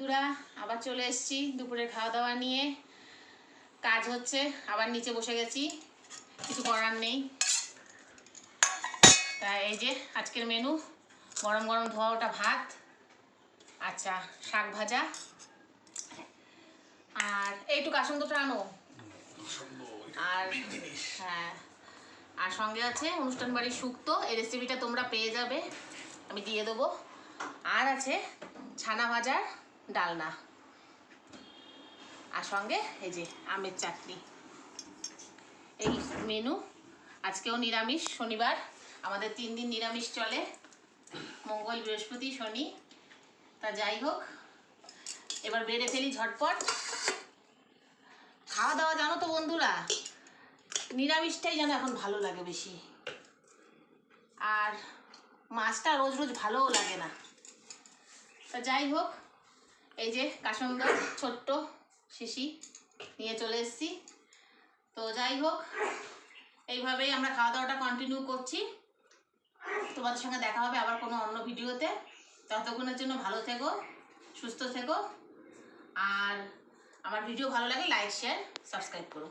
বন্ধুরা আবার চলে এসেছি দুপুরের খাওয়া দাওয়া নিয়ে। কাজ হচ্ছে, আবার নিচে বসে গেছি, কিছু করার নেই। তাই এই যে আজকের মেনু, গরম গরম ধোয়া ওটা ভাত, আচ্ছা শাক ভাজা, আর এইটুকু আসন্দটা আনো, আর হ্যাঁ, আর সঙ্গে আছে অনুষ্ঠান বাড়ির শুক্তো। এই রেসিপিটা তোমরা পেয়ে যাবে, আমি দিয়ে দেবো। আর আছে ছানা ভাজার ডালনা, আর সঙ্গে এই যে আমের চাটনি। এই মেনু। আজকেও নিরামিষ, শনিবার আমাদের 3 দিন নিরামিষ চলে, মঙ্গল বৃহস্পতি শনি। তা যাই হোক, এবার বেড়ে ফেলি ঝটপট। খাওয়া দাওয়া জানো তো বন্ধুরা, নিরামিষটাই যেন এখন ভালো লাগে বেশি, আর মাছটা রোজ রোজ ভালোও লাগে না। তা যাই হোক, এই যে কাসন্দ ছোট্ট শিশি নিয়ে চলে এসেছি। তো যাই হোক, এইভাবেই আমরা খাওয়া দাওয়াটা কন্টিনিউ করছি। তোমাদের সঙ্গে দেখা হবে আবার কোনো অন্য ভিডিওতে। ততক্ষণের জন্য ভালো থেকো, সুস্থ থেকো, আর আমার ভিডিও ভালো লাগে লাইক, শেয়ার, সাবস্ক্রাইব করো।